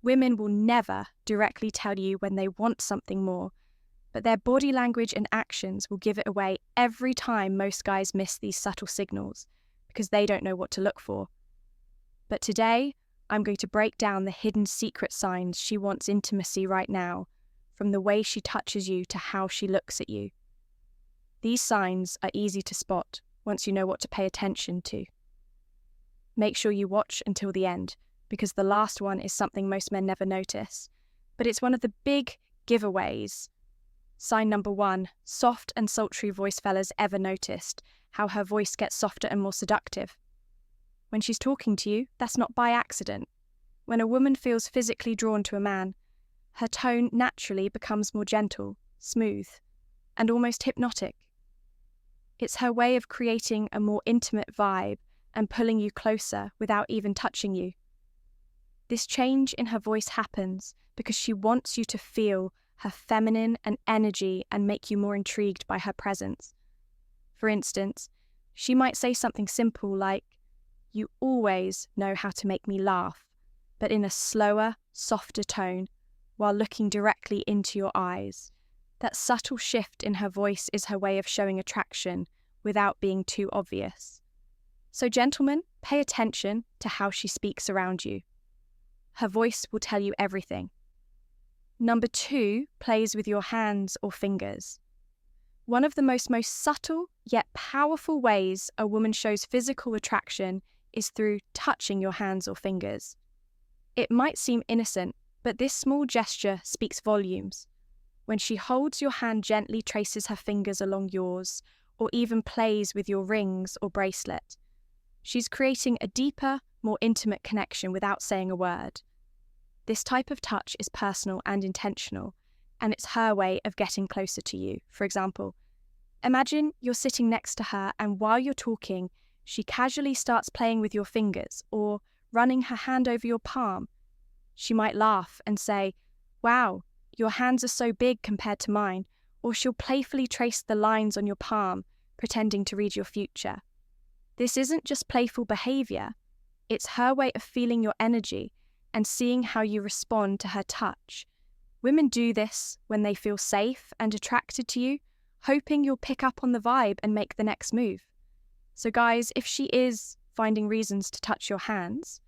Women will never directly tell you when they want something more, but their body language and actions will give it away every time. Most guys miss these subtle signals because they don't know what to look for. But today, I'm going to break down the hidden secret signs she wants intimacy right now, from the way she touches you to how she looks at you. These signs are easy to spot once you know what to pay attention to. Make sure you watch until the end, because the last one is something most men never notice, but it's one of the big giveaways. Sign number 1, soft and sultry voice. Fellas, ever noticed how her voice gets softer and more seductive? When she's talking to you, that's not by accident. When a woman feels physically drawn to a man, her tone naturally becomes more gentle, smooth, and almost hypnotic. It's her way of creating a more intimate vibe and pulling you closer without even touching you. This change in her voice happens because she wants you to feel her feminine and energy and make you more intrigued by her presence. For instance, she might say something simple like, "You always know how to make me laugh," but in a slower, softer tone, while looking directly into your eyes. That subtle shift in her voice is her way of showing attraction without being too obvious. So gentlemen, pay attention to how she speaks around you. Her voice will tell you everything. Number 2 plays with your hands or fingers. One of the most subtle yet powerful ways a woman shows physical attraction is through touching your hands or fingers. It might seem innocent, but this small gesture speaks volumes. When she holds your hand, gently traces her fingers along yours, or even plays with your rings or bracelet, she's creating a deeper, more intimate connection without saying a word. This type of touch is personal and intentional, and it's her way of getting closer to you. For example, imagine you're sitting next to her, and while you're talking, she casually starts playing with your fingers or running her hand over your palm. She might laugh and say, "Wow, your hands are so big compared to mine," or she'll playfully trace the lines on your palm, pretending to read your future. This isn't just playful behavior, it's her way of feeling your energy and seeing how you respond to her touch. Women do this when they feel safe and attracted to you, hoping you'll pick up on the vibe and make the next move. So guys, if she is finding reasons to touch your hands,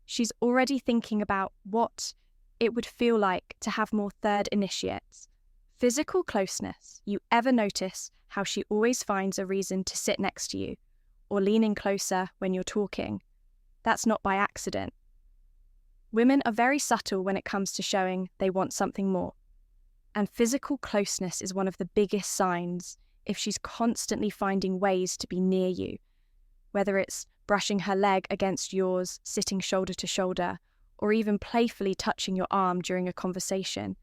she's already thinking about what it would feel like to have more third initiates. Physical closeness. You ever notice how she always finds a reason to sit next to you or lean in closer when you're talking? That's not by accident. Women are very subtle when it comes to showing they want something more. And physical closeness is one of the biggest signs if she's constantly finding ways to be near you, whether it's brushing her leg against yours, sitting shoulder to shoulder, or even playfully touching your arm during a conversation.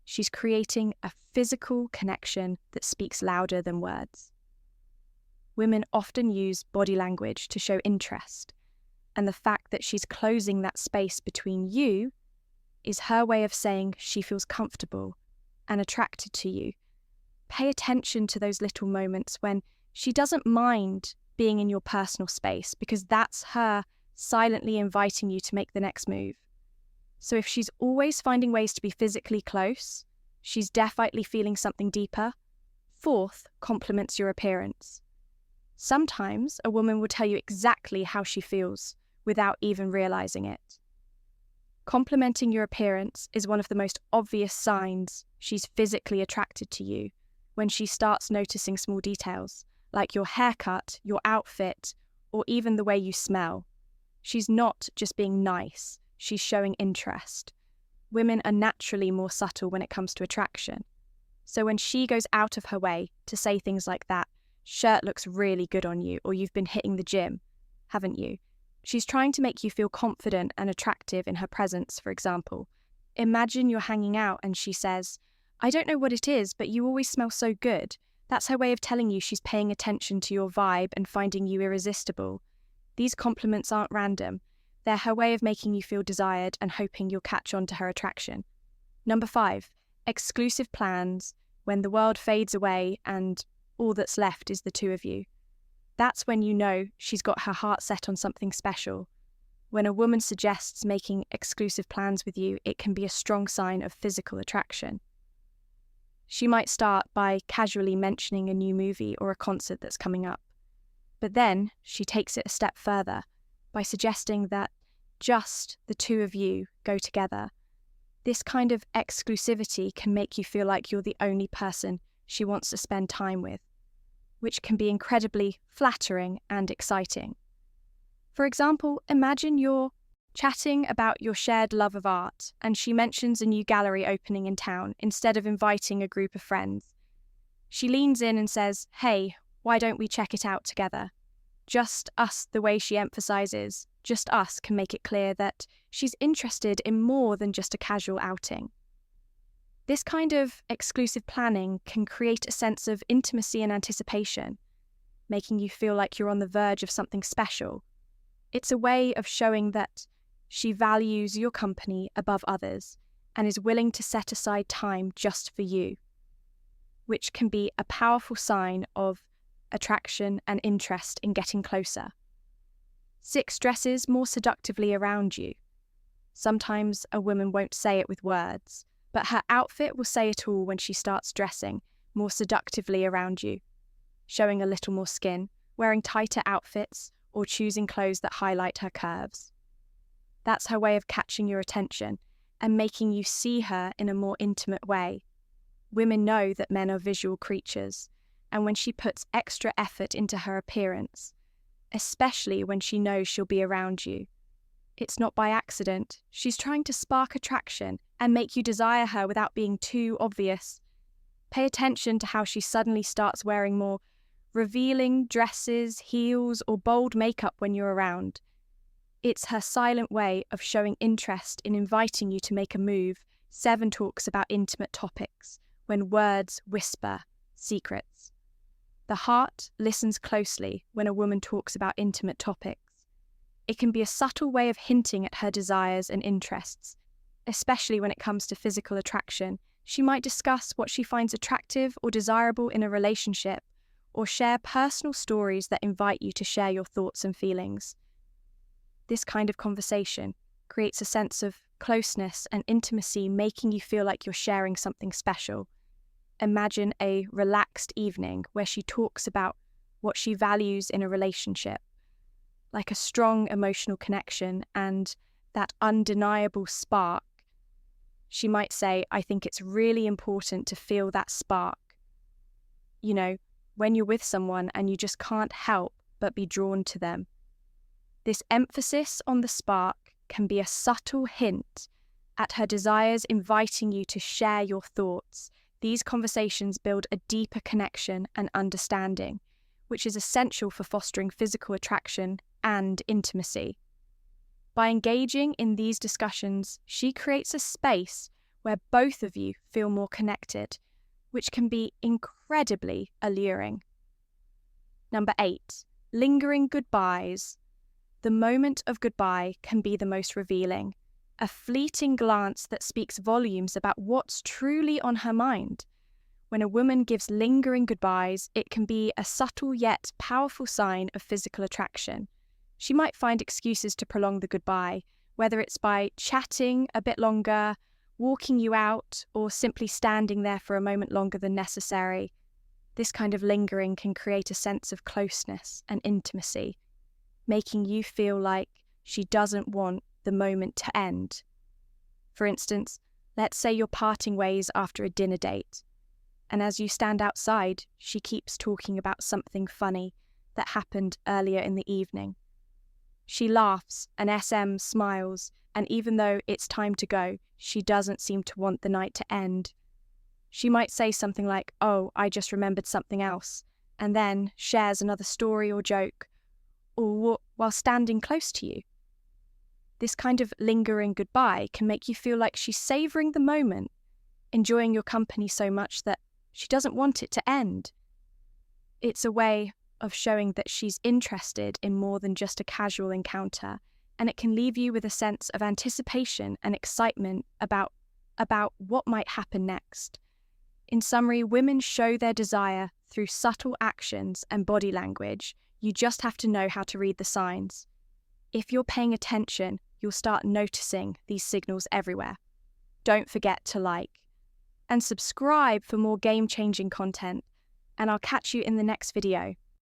She's creating a physical connection that speaks louder than words. Women often use body language to show interest, and the fact that she's closing that space between you is her way of saying she feels comfortable and attracted to you. Pay attention to those little moments when she doesn't mind being in your personal space, because that's her silently inviting you to make the next move. So if she's always finding ways to be physically close, she's definitely feeling something deeper. 4th, compliments your appearance. Sometimes a woman will tell you exactly how she feels without even realizing it. Complimenting your appearance is one of the most obvious signs she's physically attracted to you, when she starts noticing small details, like your haircut, your outfit, or even the way you smell. She's not just being nice, she's showing interest. Women are naturally more subtle when it comes to attraction. So when she goes out of her way to say things like that, "Shirt looks really good on you," or "You've been hitting the gym, haven't you?" She's trying to make you feel confident and attractive in her presence, for example. Imagine you're hanging out and she says, "I don't know what it is, but you always smell so good." That's her way of telling you she's paying attention to your vibe and finding you irresistible. These compliments aren't random. They're her way of making you feel desired and hoping you'll catch on to her attraction. Number 5, exclusive plans when the world fades away and all that's left is the two of you. That's when you know she's got her heart set on something special. When a woman suggests making exclusive plans with you, it can be a strong sign of physical attraction. She might start by casually mentioning a new movie or a concert that's coming up, but then she takes it a step further by suggesting that just the two of you go together. This kind of exclusivity can make you feel like you're the only person she wants to spend time with, which can be incredibly flattering and exciting. For example, imagine you're chatting about your shared love of art and she mentions a new gallery opening in town instead of inviting a group of friends. She leans in and says, "Hey, why don't we check it out together?" Just us, the way she emphasizes, just us can make it clear that she's interested in more than just a casual outing. This kind of exclusive planning can create a sense of intimacy and anticipation, making you feel like you're on the verge of something special. It's a way of showing that she values your company above others and is willing to set aside time just for you, which can be a powerful sign of attraction and interest in getting closer. 6. Dresses more seductively around you. Sometimes a woman won't say it with words, but her outfit will say it all when she starts dressing more seductively around you, showing a little more skin, wearing tighter outfits, or choosing clothes that highlight her curves. That's her way of catching your attention and making you see her in a more intimate way. Women know that men are visual creatures, and when she puts extra effort into her appearance, especially when she knows she'll be around you, it's not by accident. She's trying to spark attraction and make you desire her without being too obvious. Pay attention to how she suddenly starts wearing more revealing dresses, heels, or bold makeup when you're around. It's her silent way of showing interest in inviting you to make a move. 7 talks about intimate topics when words whisper secrets. The heart listens closely when a woman talks about intimate topics. It can be a subtle way of hinting at her desires and interests, especially when it comes to physical attraction. She might discuss what she finds attractive or desirable in a relationship, or share personal stories that invite you to share your thoughts and feelings. This kind of conversation creates a sense of closeness and intimacy, making you feel like you're sharing something special. Imagine a relaxed evening where she talks about what she values in a relationship, like a strong emotional connection and that undeniable spark. She might say, "I think it's really important to feel that spark." You know, when you're with someone and you just can't help but be drawn to them. This emphasis on the spark can be a subtle hint at her desires, inviting you to share your thoughts. These conversations build a deeper connection and understanding, which is essential for fostering physical attraction and intimacy. By engaging in these discussions, she creates a space where both of you feel more connected, which can be incredibly alluring. Number 8, lingering goodbyes. The moment of goodbye can be the most revealing, a fleeting glance that speaks volumes about what's truly on her mind. When a woman gives lingering goodbyes, it can be a subtle yet powerful sign of physical attraction. She might find excuses to prolong the goodbye, whether it's by chatting a bit longer, walking you out, or simply standing there for a moment longer than necessary. This kind of lingering can create a sense of closeness and intimacy, making you feel like she doesn't want the moment to end. For instance, let's say you're parting ways after a dinner date, and as you stand outside, she keeps talking about something funny that happened earlier in the evening. She laughs and SM smiles, and even though it's time to go, she doesn't seem to want the night to end. She might say something like, "Oh, I just remembered something else," and then shares another story or joke, or while standing close to you. This kind of lingering goodbye can make you feel like she's savouring the moment, enjoying your company so much that she doesn't want it to end. It's a way of showing that she's interested in more than just a casual encounter, and it can leave you with a sense of anticipation and excitement about what might happen next. In summary, women show their desire through subtle actions and body language. You just have to know how to read the signs. If you're paying attention, you'll start noticing these signals everywhere. Don't forget to like and subscribe for more game-changing content, and I'll catch you in the next video.